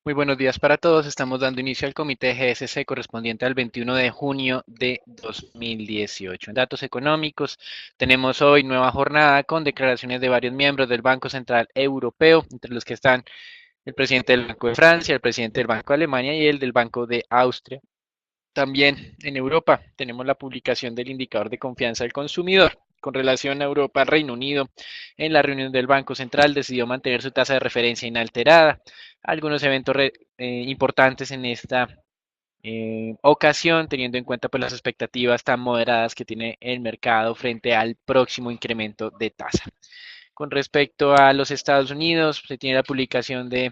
Muy buenos días para todos. Estamos dando inicio al comité GSC correspondiente al 21 de junio de 2018. En datos económicos, tenemos hoy nueva jornada con declaraciones de varios miembros del Banco Central Europeo, entre los que están el presidente del Banco de Francia, el presidente del Banco de Alemania y el del Banco de Austria. También en Europa tenemos la publicación del indicador de confianza del consumidor. Con relación a Europa, el Reino Unido, en la reunión del Banco Central, decidió mantener su tasa de referencia inalterada. Algunos eventos importantes en esta ocasión, teniendo en cuenta pues, las expectativas tan moderadas que tiene el mercado frente al próximo incremento de tasa. Con respecto a los Estados Unidos, se tiene la publicación de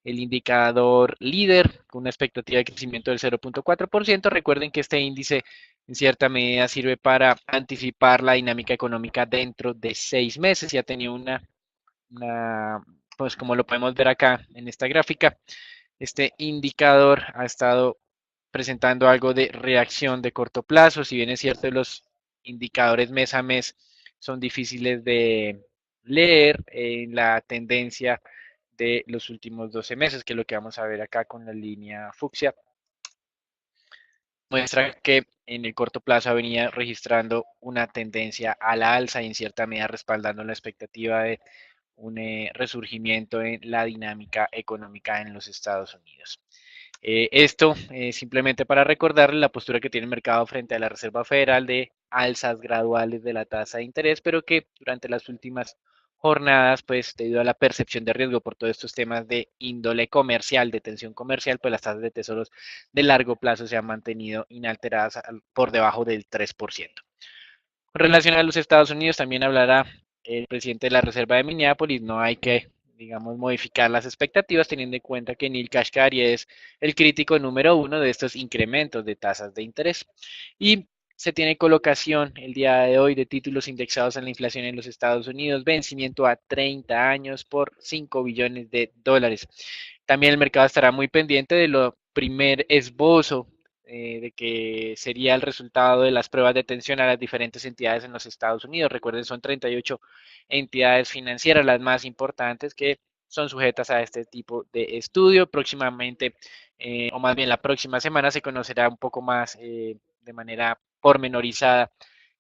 el indicador líder con una expectativa de crecimiento del 0.4%. Recuerden que este índice en cierta medida sirve para anticipar la dinámica económica dentro de 6 meses y ha tenido pues como lo podemos ver acá en esta gráfica, este indicador ha estado presentando algo de reacción de corto plazo. Si bien es cierto, los indicadores mes a mes son difíciles de leer en la tendencia de los últimos 12 meses, que es lo que vamos a ver acá con la línea fucsia, muestra que en el corto plazo venía registrando una tendencia a la alza y en cierta medida respaldando la expectativa de un resurgimiento en la dinámica económica en los Estados Unidos. Esto simplemente para recordarle la postura que tiene el mercado frente a la Reserva Federal de alzas graduales de la tasa de interés, pero que durante las últimas jornadas, pues debido a la percepción de riesgo por todos estos temas de índole comercial, de tensión comercial, pues las tasas de tesoros de largo plazo se han mantenido inalteradas por debajo del 3%. Con relación a los Estados Unidos, también hablará el presidente de la Reserva de Minneapolis. No hay que, digamos, modificar las expectativas teniendo en cuenta que Neil Kashkari es el crítico número uno de estos incrementos de tasas de interés. Y se tiene colocación el día de hoy de títulos indexados en la inflación en los Estados Unidos, vencimiento a 30 años por 5 billones de dólares. También el mercado estará muy pendiente de lo primer esbozo de que sería el resultado de las pruebas de atención a las diferentes entidades en los Estados Unidos. Recuerden, son 38 entidades financieras las más importantes que son sujetas a este tipo de estudio. Próximamente, o más bien la próxima semana, se conocerá un poco más de manera pormenorizada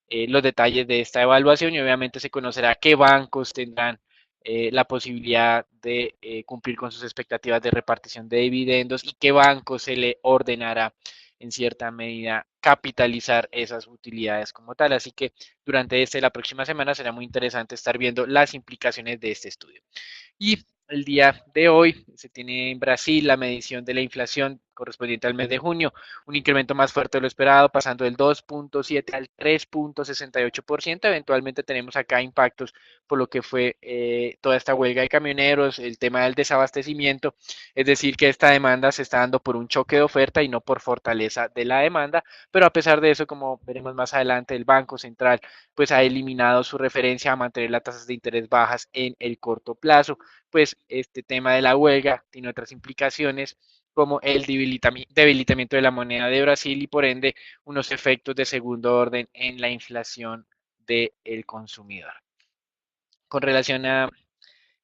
los detalles de esta evaluación y obviamente se conocerá qué bancos tendrán la posibilidad de cumplir con sus expectativas de repartición de dividendos y qué banco se le ordenará en cierta medida capitalizar esas utilidades como tal. Así que durante esta y la próxima semana será muy interesante estar viendo las implicaciones de este estudio. Y el día de hoy se tiene en Brasil la medición de la inflación correspondiente al mes de junio, un incremento más fuerte de lo esperado, pasando del 2.7 al 3.68%. Eventualmente tenemos acá impactos por lo que fue toda esta huelga de camioneros, el tema del desabastecimiento, es decir, que esta demanda se está dando por un choque de oferta y no por fortaleza de la demanda, pero a pesar de eso, como veremos más adelante, el Banco Central pues ha eliminado su referencia a mantener las tasas de interés bajas en el corto plazo. Pues este tema de la huelga tiene otras implicaciones como el debilitamiento de la moneda de Brasil y por ende unos efectos de segundo orden en la inflación del consumidor. Con relación a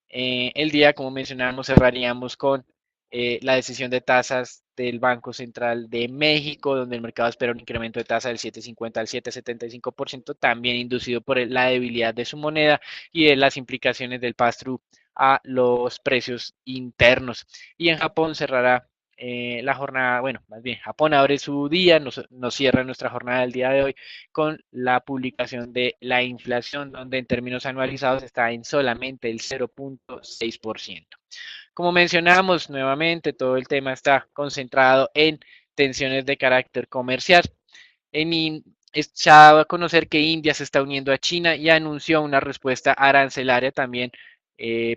el día, como mencionábamos, cerraríamos con la decisión de tasas del Banco Central de México, donde el mercado espera un incremento de tasa del 7,50 al 7,75%, también inducido por la debilidad de su moneda y de las implicaciones del pass-through a los precios internos. Y en Japón cerrará la jornada, bueno, más bien, Japón abre su día, nos cierra nuestra jornada del día de hoy con la publicación de la inflación, donde en términos anualizados está en solamente el 0.6%. Como mencionamos nuevamente, todo el tema está concentrado en tensiones de carácter comercial. Se ha dado a conocer que India se está uniendo a China y anunció una respuesta arancelaria también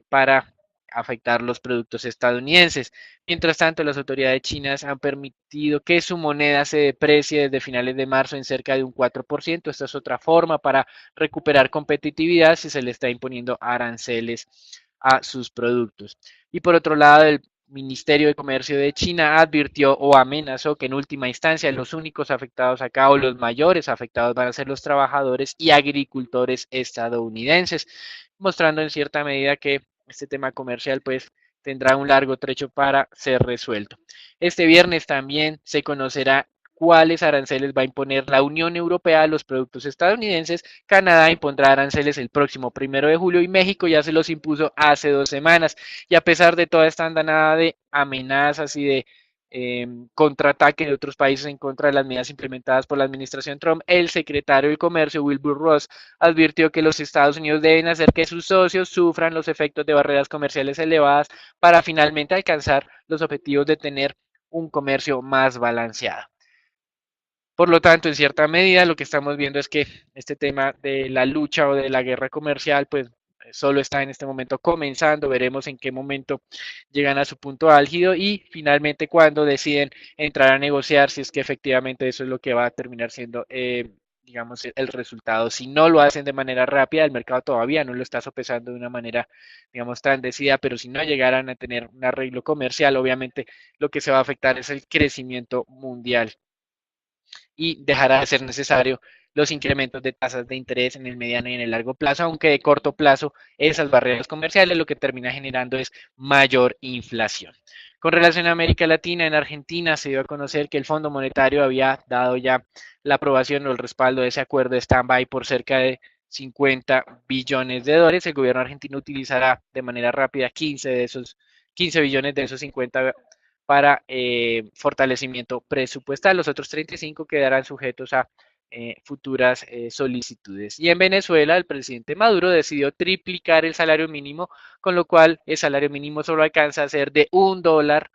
para afectar los productos estadounidenses. Mientras tanto, las autoridades chinas han permitido que su moneda se deprecie desde finales de marzo en cerca de un 4%. Esta es otra forma para recuperar competitividad si se le está imponiendo aranceles a sus productos. Y por otro lado, el Ministerio de Comercio de China advirtió o amenazó que en última instancia los únicos afectados acá o los mayores afectados van a ser los trabajadores y agricultores estadounidenses, mostrando en cierta medida que este tema comercial pues tendrá un largo trecho para ser resuelto. Este viernes también se conocerá cuáles aranceles va a imponer la Unión Europea a los productos estadounidenses. Canadá impondrá aranceles el próximo 1 de julio y México ya se los impuso hace 2 semanas. Y a pesar de toda esta andanada de amenazas y de contraataque de otros países en contra de las medidas implementadas por la administración Trump, el secretario del Comercio, Wilbur Ross, advirtió que los Estados Unidos deben hacer que sus socios sufran los efectos de barreras comerciales elevadas para finalmente alcanzar los objetivos de tener un comercio más balanceado. Por lo tanto, en cierta medida, lo que estamos viendo es que este tema de la lucha o de la guerra comercial, pues solo está en este momento comenzando. Veremos en qué momento llegan a su punto álgido y finalmente cuando deciden entrar a negociar, si es que efectivamente eso es lo que va a terminar siendo, digamos, el resultado. Si no lo hacen de manera rápida, el mercado todavía no lo está sopesando de una manera, digamos, tan decidida, pero si no llegaran a tener un arreglo comercial, obviamente lo que se va a afectar es el crecimiento mundial y dejará de ser necesario los incrementos de tasas de interés en el mediano y en el largo plazo, aunque de corto plazo esas barreras comerciales lo que termina generando es mayor inflación. Con relación a América Latina, en Argentina se dio a conocer que el Fondo Monetario había dado ya la aprobación o el respaldo de ese acuerdo de stand-by por cerca de 50 billones de dólares. El gobierno argentino utilizará de manera rápida 15 billones de esos 50 para fortalecimiento presupuestal. Los otros 35 quedarán sujetos a futuras solicitudes. Y en Venezuela, el presidente Maduro decidió triplicar el salario mínimo, con lo cual el salario mínimo solo alcanza a ser de $1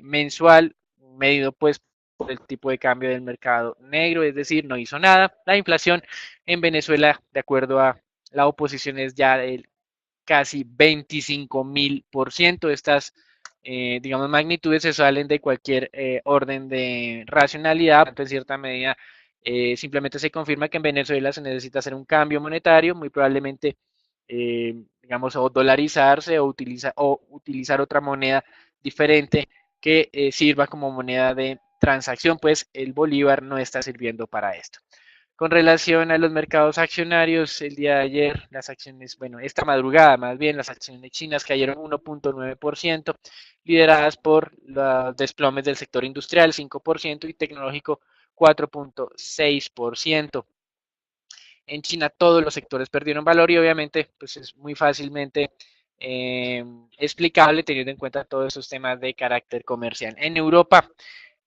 mensual, medido pues por el tipo de cambio del mercado negro, es decir, no hizo nada. La inflación en Venezuela, de acuerdo a la oposición, es ya del casi 25.000%. Estas, digamos, magnitudes se salen de cualquier orden de racionalidad. En cierta medida, simplemente se confirma que en Venezuela se necesita hacer un cambio monetario, muy probablemente, digamos, o dolarizarse o utilizar otra moneda diferente que sirva como moneda de transacción, pues el bolívar no está sirviendo para esto. Con relación a los mercados accionarios, el día de ayer las acciones, bueno, esta madrugada más bien, las acciones chinas cayeron 1.9%, lideradas por los desplomes del sector industrial 5% y tecnológico 4.6%. En China todos los sectores perdieron valor y obviamente pues es muy fácilmente explicable teniendo en cuenta todos esos temas de carácter comercial. En Europa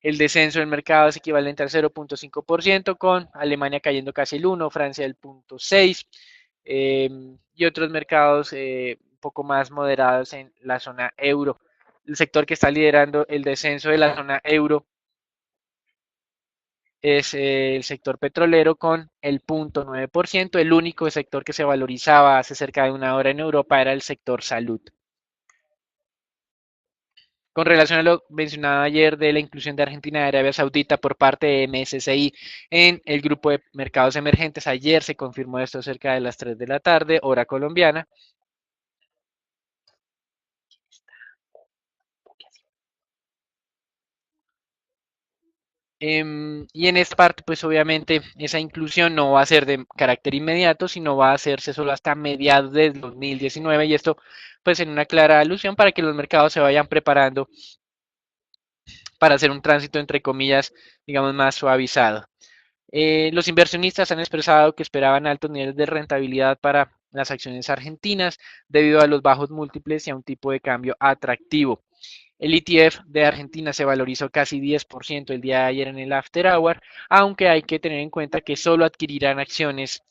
el descenso del mercado es equivalente al 0.5%, con Alemania cayendo casi el 1%, Francia el 0.6%, y otros mercados un poco más moderados en la zona euro. El sector que está liderando el descenso de la zona euro es el sector petrolero con el 0.9%. El único sector que se valorizaba hace cerca de una hora en Europa era el sector salud. Con relación a lo mencionado ayer de la inclusión de Argentina y Arabia Saudita por parte de MSCI en el grupo de mercados emergentes, ayer se confirmó esto cerca de las 3 de la tarde, hora colombiana. Y en esta parte, pues obviamente esa inclusión no va a ser de carácter inmediato, sino va a hacerse solo hasta mediados del 2019 y esto pues en una clara alusión para que los mercados se vayan preparando para hacer un tránsito entre comillas, digamos, más suavizado. Los inversionistas han expresado que esperaban altos niveles de rentabilidad para las acciones argentinas debido a los bajos múltiples y a un tipo de cambio atractivo. El ETF de Argentina se valorizó casi 10% el día de ayer en el After Hour, aunque hay que tener en cuenta que solo adquirirán acciones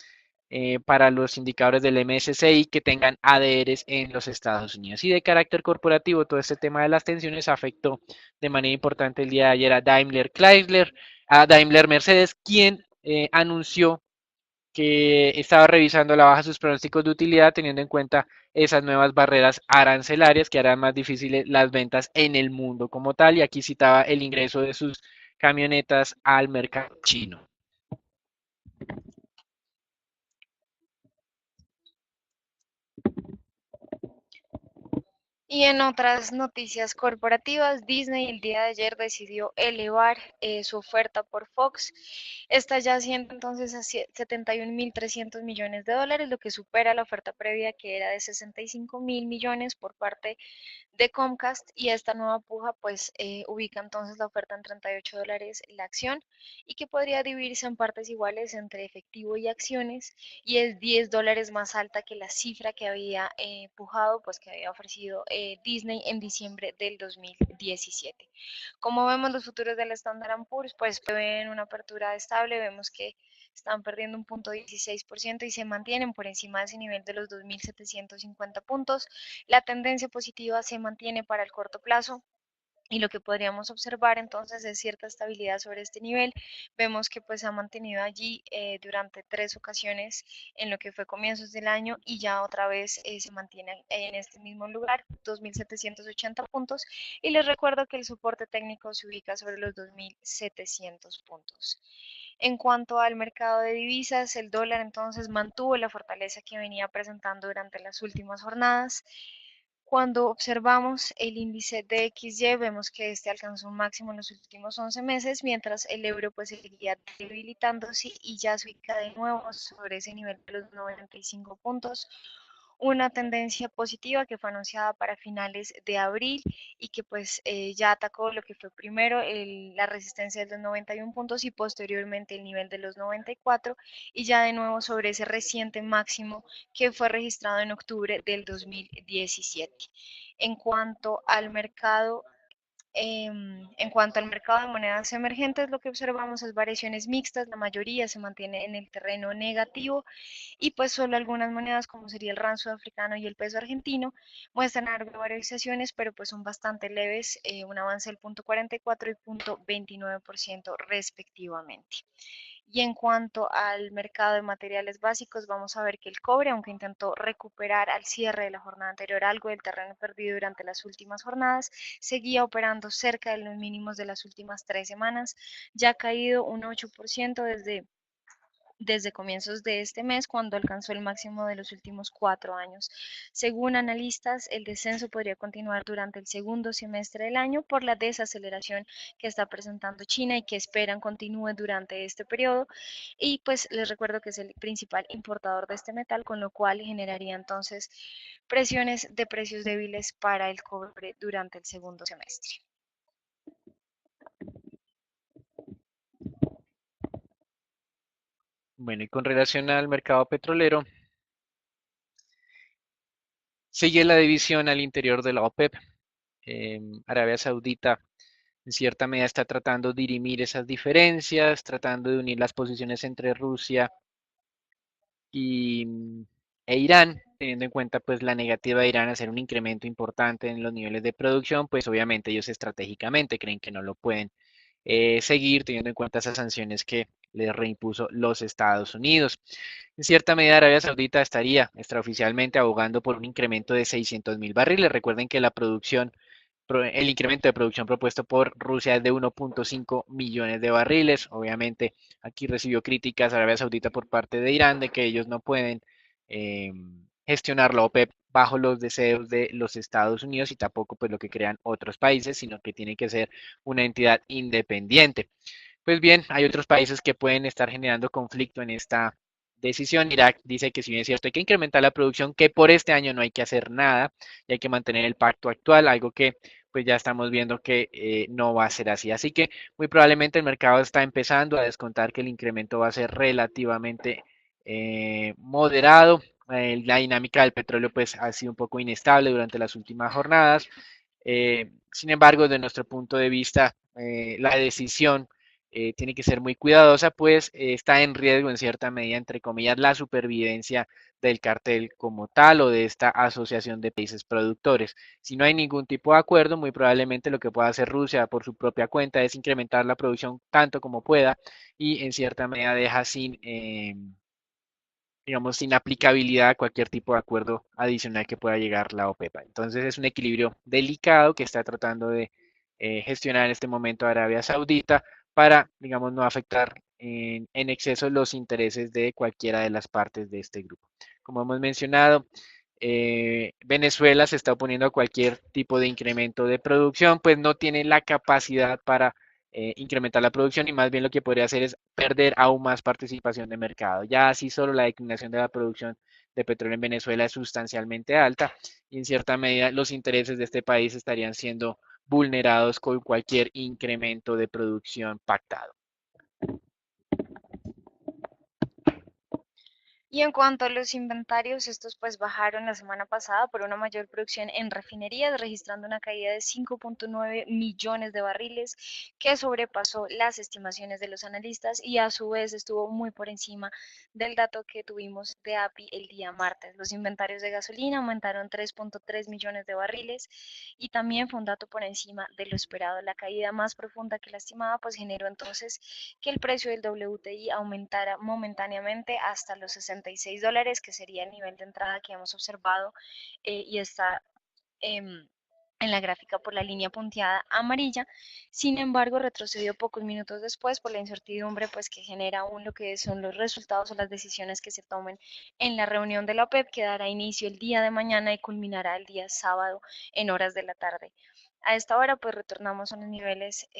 para los indicadores del MSCI que tengan ADRs en los Estados Unidos. Y de carácter corporativo, todo este tema de las tensiones afectó de manera importante el día de ayer a Daimler Chrysler, a Daimler Mercedes, quien anunció que estaba revisando la baja sus pronósticos de utilidad teniendo en cuenta esas nuevas barreras arancelarias que harán más difíciles las ventas en el mundo como tal. Y aquí citaba el ingreso de sus camionetas al mercado chino. Y en otras noticias corporativas, Disney el día de ayer decidió elevar su oferta por Fox. Esta ya asciende entonces a 71.300 millones de dólares, lo que supera la oferta previa que era de 65.000 millones por parte de Comcast y esta nueva puja pues ubica entonces la oferta en $38 la acción y que podría dividirse en partes iguales entre efectivo y acciones y es $10 más alta que la cifra que había pujado pues que había ofrecido Disney en diciembre del 2017. Como vemos los futuros del Standard Poor's pues prevén una apertura estable, vemos que están perdiendo un punto 16% y se mantienen por encima de ese nivel de los 2.750 puntos. La tendencia positiva se mantiene para el corto plazo. Y lo que podríamos observar entonces es cierta estabilidad sobre este nivel. Vemos que pues se ha mantenido allí durante 3 ocasiones en lo que fue comienzos del año y ya otra vez se mantiene en este mismo lugar, 2.780 puntos. Y les recuerdo que el soporte técnico se ubica sobre los 2.700 puntos. En cuanto al mercado de divisas, el dólar entonces mantuvo la fortaleza que venía presentando durante las últimas jornadas. Cuando observamos el índice de XY, vemos que este alcanzó un máximo en los últimos 11 meses, mientras el euro pues seguía debilitándose y ya se ubica de nuevo sobre ese nivel de los 95 puntos, una tendencia positiva que fue anunciada para finales de abril y que pues ya atacó lo que fue primero la resistencia de los 91 puntos y posteriormente el nivel de los 94 y ya de nuevo sobre ese reciente máximo que fue registrado en octubre del 2017. En cuanto al mercado en cuanto al mercado de monedas emergentes, lo que observamos es variaciones mixtas, la mayoría se mantiene en el terreno negativo y pues solo algunas monedas como sería el rand sudafricano y el peso argentino muestran algo variaciones, pero pues son bastante leves, un avance del 0.44 y 0.29% respectivamente. Y en cuanto al mercado de materiales básicos, vamos a ver que el cobre, aunque intentó recuperar al cierre de la jornada anterior algo del terreno perdido durante las últimas jornadas, seguía operando cerca de los mínimos de las últimas 3 semanas, ya ha caído un 8% desde comienzos de este mes, cuando alcanzó el máximo de los últimos 4 años. Según analistas, el descenso podría continuar durante el segundo semestre del año por la desaceleración que está presentando China y que esperan continúe durante este periodo. Y pues les recuerdo que es el principal importador de este metal, con lo cual generaría entonces presiones de precios débiles para el cobre durante el segundo semestre. Bueno, y con relación al mercado petrolero, sigue la división al interior de la OPEP. Arabia Saudita en cierta medida está tratando de dirimir esas diferencias, tratando de unir las posiciones entre Rusia y, e Irán, teniendo en cuenta pues la negativa de Irán a hacer un incremento importante en los niveles de producción, pues obviamente ellos estratégicamente creen que no lo pueden seguir teniendo en cuenta esas sanciones que les reimpuso los Estados Unidos. En cierta medida, Arabia Saudita estaría extraoficialmente abogando por un incremento de 600.000 barriles. Recuerden que la producción, el incremento de producción propuesto por Rusia es de 1.5 millones de barriles. Obviamente, aquí recibió críticas Arabia Saudita por parte de Irán de que ellos no pueden eh, gestionar la OPEP bajo los deseos de los Estados Unidos y tampoco pues lo que crean otros países, sino que tiene que ser una entidad independiente. Pues bien, hay otros países que pueden estar generando conflicto en esta decisión. Irak dice que si bien es cierto hay que incrementar la producción, que por este año no hay que hacer nada y hay que mantener el pacto actual, algo que pues ya estamos viendo que no va a ser así. Así que muy probablemente el mercado está empezando a descontar que el incremento va a ser relativamente moderado. La dinámica del petróleo pues ha sido un poco inestable durante las últimas jornadas. Sin embargo, de nuestro punto de vista, la decisión tiene que ser muy cuidadosa, pues está en riesgo en cierta medida, entre comillas, la supervivencia del cartel como tal o de esta asociación de países productores. Si no hay ningún tipo de acuerdo, muy probablemente lo que pueda hacer Rusia por su propia cuenta es incrementar la producción tanto como pueda y en cierta medida deja sin digamos, sin aplicabilidad a cualquier tipo de acuerdo adicional que pueda llegar la OPEP. Entonces es un equilibrio delicado que está tratando de gestionar en este momento Arabia Saudita para, digamos, no afectar en exceso los intereses de cualquiera de las partes de este grupo. Como hemos mencionado, Venezuela se está oponiendo a cualquier tipo de incremento de producción, pues no tiene la capacidad para incrementar la producción y más bien lo que podría hacer es perder aún más participación de mercado. Ya así solo la declinación de la producción de petróleo en Venezuela es sustancialmente alta y en cierta medida los intereses de este país estarían siendo vulnerados con cualquier incremento de producción pactado. Y en cuanto a los inventarios, estos pues bajaron la semana pasada por una mayor producción en refinerías, registrando una caída de 5.9 millones de barriles, que sobrepasó las estimaciones de los analistas y a su vez estuvo muy por encima del dato que tuvimos de API el día martes. Los inventarios de gasolina aumentaron 3.3 millones de barriles y también fue un dato por encima de lo esperado. La caída más profunda que la estimaba pues generó entonces que el precio del WTI aumentara momentáneamente hasta los $66, que sería el nivel de entrada que hemos observado y está en la gráfica por la línea punteada amarilla. Sin embargo, retrocedió pocos minutos después por la incertidumbre pues, que genera aún lo que son los resultados o las decisiones que se tomen en la reunión de la OPEP, que dará inicio el día de mañana y culminará el día sábado en horas de la tarde. A esta hora, pues retornamos a los niveles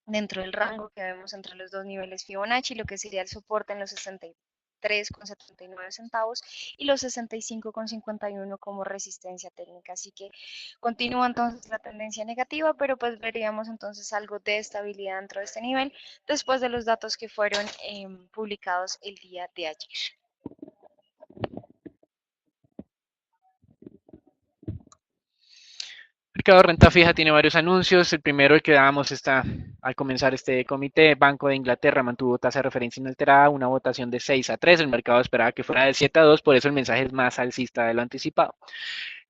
dentro del rango que vemos entre los dos niveles Fibonacci, lo que sería el soporte en los 63,79 centavos y los 65,51 como resistencia técnica. Así que continúa entonces la tendencia negativa, pero pues veríamos entonces algo de estabilidad dentro de este nivel después de los datos que fueron publicados el día de ayer. El mercado de renta fija tiene varios anuncios. El primero, el que dábamos al comenzar este comité, Banco de Inglaterra mantuvo tasa de referencia inalterada, una votación de 6-3. El mercado esperaba que fuera de 7-2, por eso el mensaje es más alcista de lo anticipado.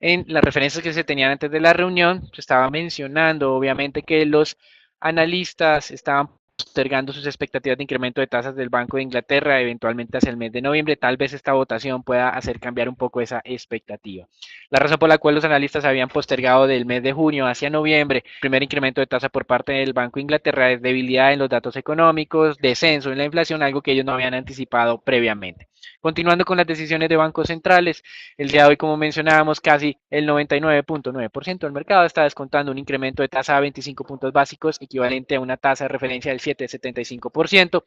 En las referencias que se tenían antes de la reunión, se estaba mencionando obviamente que los analistas estaban postergando sus expectativas de incremento de tasas del Banco de Inglaterra eventualmente hacia el mes de noviembre. Tal vez esta votación pueda hacer cambiar un poco esa expectativa. La razón por la cual los analistas habían postergado del mes de junio hacia noviembre el primer incremento de tasa por parte del Banco de Inglaterra es debilidad en los datos económicos, descenso en la inflación, algo que ellos no habían anticipado previamente. Continuando con las decisiones de bancos centrales, el día de hoy, como mencionábamos, casi el 99.9% del mercado está descontando un incremento de tasa a 25 puntos básicos, equivalente a una tasa de referencia del 7,75%.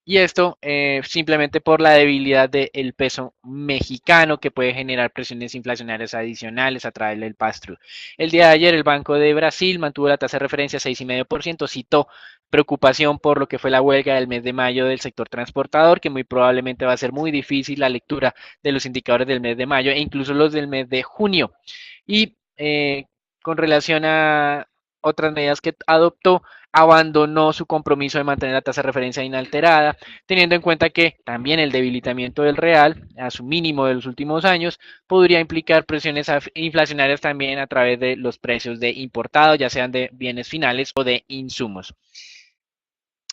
Y esto simplemente por la debilidad del peso mexicano que puede generar presiones inflacionarias adicionales a través del pass-through. El día de ayer el Banco de Brasil mantuvo la tasa de referencia a 6,5%, citó preocupación por lo que fue la huelga del mes de mayo del sector transportador, que muy probablemente va a ser muy difícil la lectura de los indicadores del mes de mayo e incluso los del mes de junio. Y con relación a otras medidas que adoptó, abandonó su compromiso de mantener la tasa de referencia inalterada, teniendo en cuenta que también el debilitamiento del real a su mínimo de los últimos años podría implicar presiones inflacionarias también a través de los precios de importado, ya sean de bienes finales o de insumos.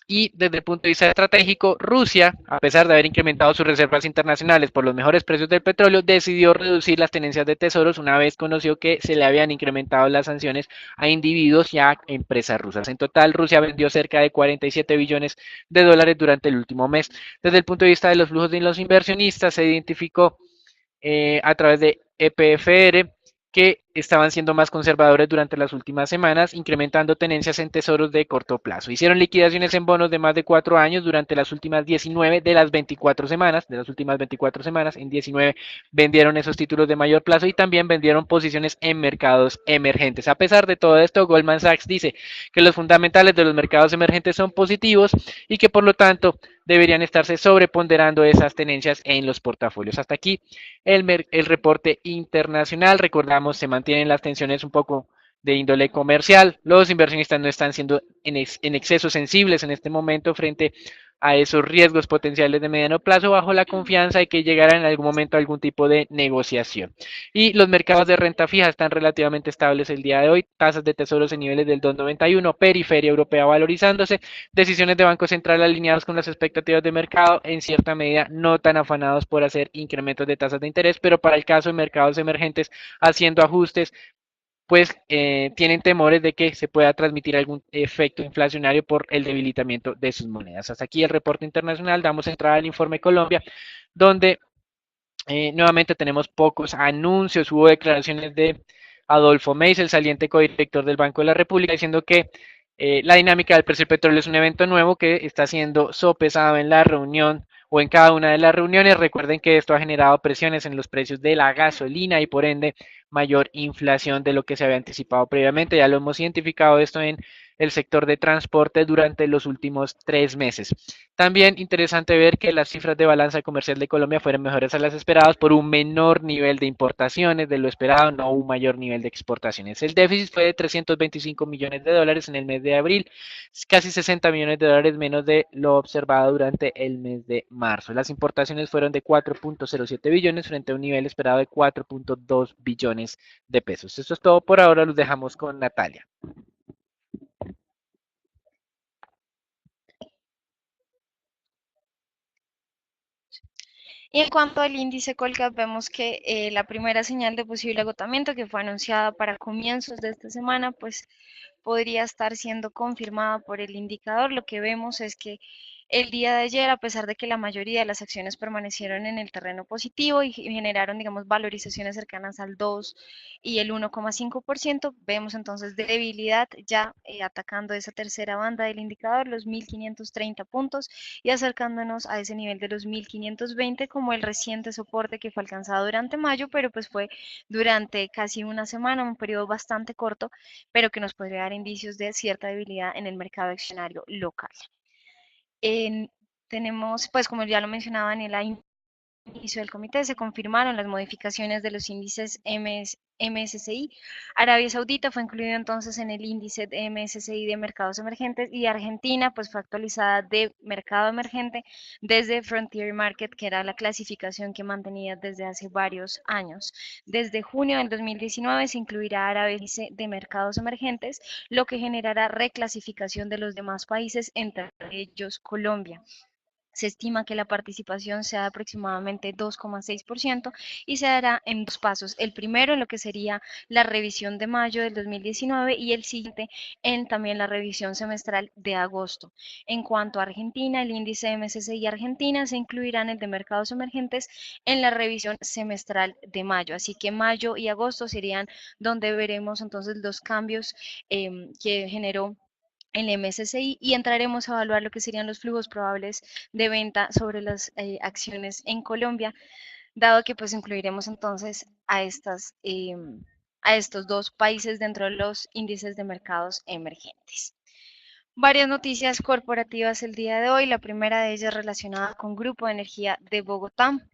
Y desde el punto de vista estratégico, Rusia, a pesar de haber incrementado sus reservas internacionales por los mejores precios del petróleo, decidió reducir las tenencias de tesoros una vez conoció que se le habían incrementado las sanciones a individuos y a empresas rusas. En total, Rusia vendió cerca de 47 billones de dólares durante el último mes. Desde el punto de vista de los flujos de los inversionistas, se identificó a través de EPFR que estaban siendo más conservadores durante las últimas semanas, incrementando tenencias en tesoros de corto plazo. Hicieron liquidaciones en bonos de más de 4 años durante las últimas 19 de las 24 semanas, en 19 vendieron esos títulos de mayor plazo y también vendieron posiciones en mercados emergentes. A pesar de todo esto, Goldman Sachs dice que los fundamentales de los mercados emergentes son positivos y que por lo tanto deberían estarse sobreponderando esas tenencias en los portafolios. Hasta aquí el reporte internacional. Recordamos, se mantienen las tensiones un poco de índole comercial. Los inversionistas no están siendo en exceso sensibles en este momento frente a esos riesgos potenciales de mediano plazo bajo la confianza de que llegará en algún momento algún tipo de negociación. Y los mercados de renta fija están relativamente estables el día de hoy, tasas de tesoros en niveles del 2,91, periferia europea valorizándose, decisiones de Banco Central alineados con las expectativas de mercado, en cierta medida no tan afanados por hacer incrementos de tasas de interés, pero para el caso de mercados emergentes haciendo ajustes pues tienen temores de que se pueda transmitir algún efecto inflacionario por el debilitamiento de sus monedas. Hasta aquí el reporte internacional, damos entrada al informe Colombia, donde nuevamente tenemos pocos anuncios, hubo declaraciones de Adolfo Meis, el saliente codirector del Banco de la República, diciendo que la dinámica del precio del petróleo es un evento nuevo que está siendo sopesado en la reunión o en cada una de las reuniones. Recuerden que esto ha generado presiones en los precios de la gasolina y por ende mayor inflación de lo que se había anticipado previamente. Ya lo hemos identificado esto en el sector de transporte durante los últimos 3 meses. También interesante ver que las cifras de balanza comercial de Colombia fueron mejores a las esperadas por un menor nivel de importaciones de lo esperado, no un mayor nivel de exportaciones. El déficit fue de 325 millones de dólares en el mes de abril, casi 60 millones de dólares menos de lo observado durante el mes de marzo. Las importaciones fueron de 4.07 billones frente a un nivel esperado de 4.2 billones de pesos. Esto es todo por ahora, los dejamos con Natalia. Y en cuanto al índice Colgap, vemos que la primera señal de posible agotamiento que fue anunciada para comienzos de esta semana, pues podría estar siendo confirmada por el indicador. Lo que vemos es que el día de ayer, a pesar de que la mayoría de las acciones permanecieron en el terreno positivo y generaron, digamos, valorizaciones cercanas al 2 y el 1,5%, vemos entonces debilidad ya atacando esa tercera banda del indicador, los 1.530 puntos y acercándonos a ese nivel de los 1.520 como el reciente soporte que fue alcanzado durante mayo, pero pues fue durante casi una semana, un periodo bastante corto, pero que nos podría dar indicios de cierta debilidad en el mercado accionario local. En, tenemos, pues como ya lo mencionaba en el inicio del comité, se confirmaron las modificaciones de los índices MSCI. Arabia Saudita fue incluido entonces en el índice de MSCI de mercados emergentes y Argentina pues fue actualizada de mercado emergente desde Frontier Market, que era la clasificación que mantenía desde hace varios años. Desde junio del 2019 se incluirá Arabia de mercados emergentes, lo que generará reclasificación de los demás países, entre ellos Colombia. Se estima que la participación sea de aproximadamente 2,6% y se dará en dos pasos. El primero en lo que sería la revisión de mayo del 2019 y el siguiente en también la revisión semestral de agosto. En cuanto a Argentina, el índice MSCI Argentina se incluirá en el de mercados emergentes en la revisión semestral de mayo. Así que mayo y agosto serían donde veremos entonces los cambios que generó el MSCI y entraremos a evaluar lo que serían los flujos probables de venta sobre las acciones en Colombia, dado que pues incluiremos entonces a estos dos países dentro de los índices de mercados emergentes. Varias noticias corporativas el día de hoy. La primera de ellas relacionada con Grupo de Energía de Bogotá.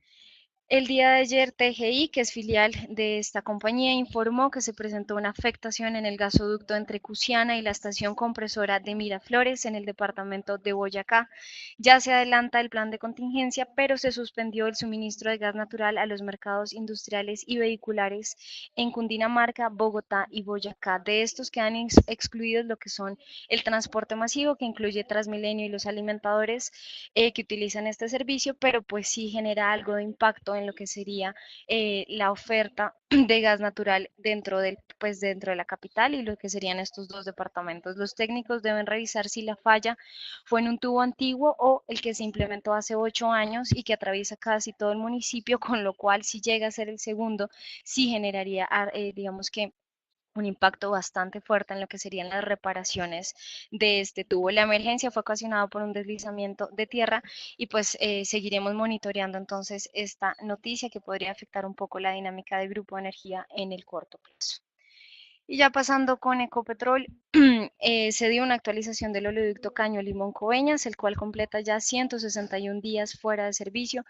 El día de ayer, TGI, que es filial de esta compañía, informó que se presentó una afectación en el gasoducto entre Cusiana y la estación compresora de Miraflores en el departamento de Boyacá. Ya se adelanta el plan de contingencia, pero se suspendió el suministro de gas natural a los mercados industriales y vehiculares en Cundinamarca, Bogotá y Boyacá. De estos quedan excluidos lo que son el transporte masivo, que incluye Transmilenio y los alimentadores que utilizan este servicio, pero pues sí genera algo de impacto en lo que sería la oferta de gas natural pues dentro de la capital y lo que serían estos dos departamentos. Los técnicos deben revisar si la falla fue en un tubo antiguo o el que se implementó hace 8 años y que atraviesa casi todo el municipio, con lo cual si llega a ser el segundo, sí generaría, digamos que un impacto bastante fuerte en lo que serían las reparaciones de este tubo. La emergencia fue ocasionada por un deslizamiento de tierra y pues seguiremos monitoreando entonces esta noticia que podría afectar un poco la dinámica del Grupo de Energía en el corto plazo. Y ya pasando con Ecopetrol, se dio una actualización del oleoducto Caño Limón Coveñas, el cual completa ya 161 días fuera de servicio.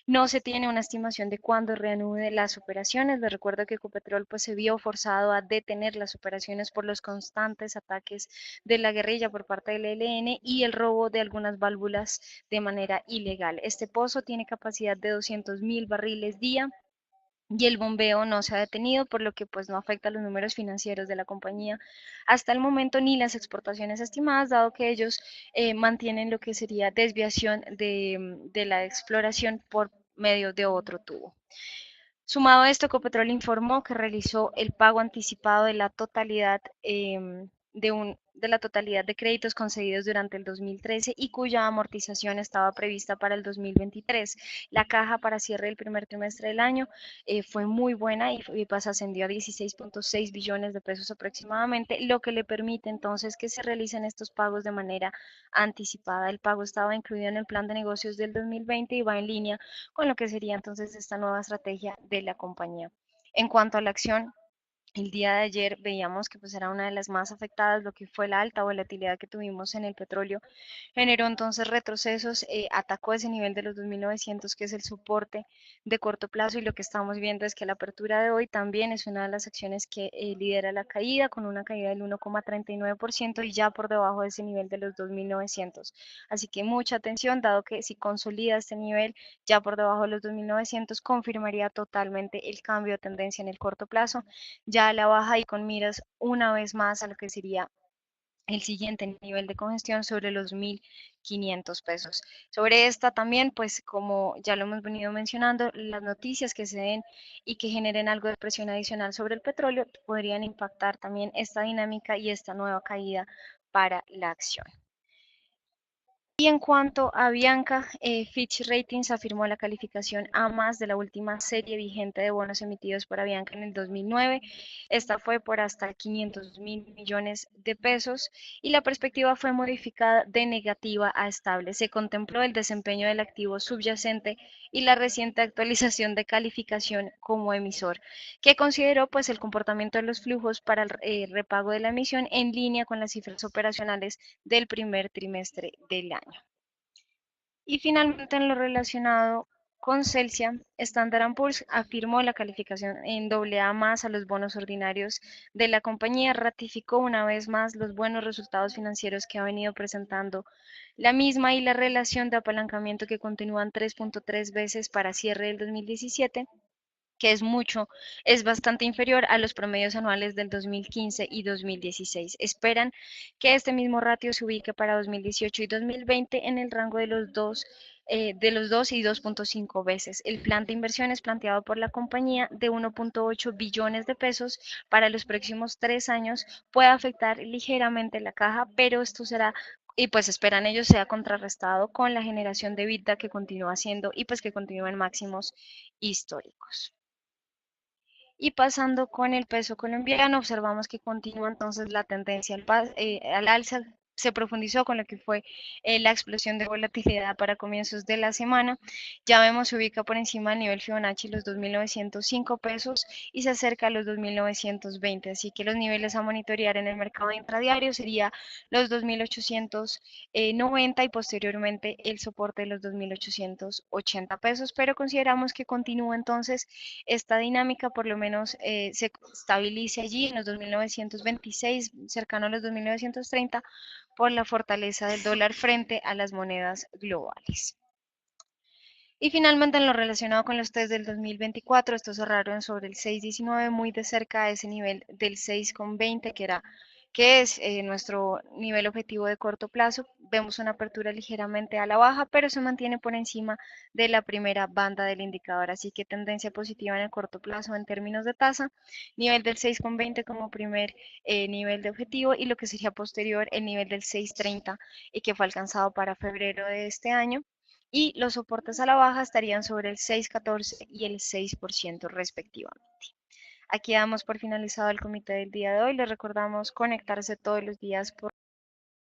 No se tiene una estimación de cuándo reanude las operaciones. Les recuerdo que Ecopetrol pues, se vio forzado a detener las operaciones por los constantes ataques de la guerrilla por parte del ELN y el robo de algunas válvulas de manera ilegal. Este pozo tiene capacidad de 200.000 barriles día y el bombeo no se ha detenido, por lo que pues no afecta los números financieros de la compañía hasta el momento ni las exportaciones estimadas, dado que ellos mantienen lo que sería desviación de la exploración por medio de otro tubo. Sumado a esto, Ecopetrol informó que realizó el pago anticipado de la totalidad de la totalidad de créditos concedidos durante el 2013 y cuya amortización estaba prevista para el 2023. La caja para cierre del primer trimestre del año fue muy buena y pues ascendió a 16.6 billones de pesos aproximadamente, lo que le permite entonces que se realicen estos pagos de manera anticipada. El pago estaba incluido en el plan de negocios del 2020 y va en línea con lo que sería entonces esta nueva estrategia de la compañía. En cuanto a la acción, el día de ayer veíamos que pues era una de las más afectadas, lo que fue la alta volatilidad que tuvimos en el petróleo generó entonces retrocesos, atacó ese nivel de los 2.900 que es el soporte de corto plazo y lo que estamos viendo es que la apertura de hoy también es una de las acciones que lidera la caída con una caída del 1,39% y ya por debajo de ese nivel de los 2.900. Así que mucha atención dado que si consolida este nivel ya por debajo de los 2.900 confirmaría totalmente el cambio de tendencia en el corto plazo, ya a la baja y con miras una vez más a lo que sería el siguiente nivel de congestión sobre los 1.500 pesos. Sobre esta también, pues como ya lo hemos venido mencionando, las noticias que se den y que generen algo de presión adicional sobre el petróleo podrían impactar también esta dinámica y esta nueva caída para la acción. Y en cuanto a Bianca, Fitch Ratings afirmó la calificación A más de la última serie vigente de bonos emitidos por Avianca en el 2009. Esta fue por hasta 500.000 millones de pesos y la perspectiva fue modificada de negativa a estable. Se contempló el desempeño del activo subyacente y la reciente actualización de calificación como emisor, que consideró pues el comportamiento de los flujos para el repago de la emisión en línea con las cifras operacionales del primer trimestre del año. Y finalmente, en lo relacionado con Celsia, Standard Poor's afirmó la calificación en AA más a los bonos ordinarios de la compañía, ratificó una vez más los buenos resultados financieros que ha venido presentando la misma y la relación de apalancamiento que continúan 3.3 veces para cierre del 2017 que es mucho, es bastante inferior a los promedios anuales del 2015 y 2016. Esperan que este mismo ratio se ubique para 2018 y 2020 en el rango de los 2 y 2.5 veces. El plan de inversiones planteado por la compañía de 1.8 billones de pesos para los próximos 3 años puede afectar ligeramente la caja, pero esto será y pues esperan ellos sea contrarrestado con la generación de EBITDA que continúa haciendo y pues que continúa en máximos históricos. Y pasando con el peso colombiano, observamos que continúa entonces la tendencia al alza. Se profundizó con lo que fue la explosión de volatilidad para comienzos de la semana. Ya vemos se ubica por encima del nivel Fibonacci los 2.905 pesos y se acerca a los 2.920. Así que los niveles a monitorear en el mercado intradiario sería los 2.890 y posteriormente el soporte de los 2.880 pesos. Pero consideramos que continúa entonces esta dinámica por lo menos se estabilice allí en los 2.926, cercano a los 2.930, por la fortaleza del dólar frente a las monedas globales. Y finalmente, en lo relacionado con los test del 2024, estos cerraron sobre el 6.19, muy de cerca a ese nivel del 6.20, que es nuestro nivel objetivo de corto plazo. Vemos una apertura ligeramente a la baja, pero se mantiene por encima de la primera banda del indicador, así que tendencia positiva en el corto plazo en términos de tasa, nivel del 6.20 como primer nivel de objetivo y lo que sería posterior el nivel del 6.30 y que fue alcanzado para febrero de este año y los soportes a la baja estarían sobre el 6,14 y el 6% respectivamente. Aquí damos por finalizado el comité del día de hoy. Les recordamos conectarse todos los días por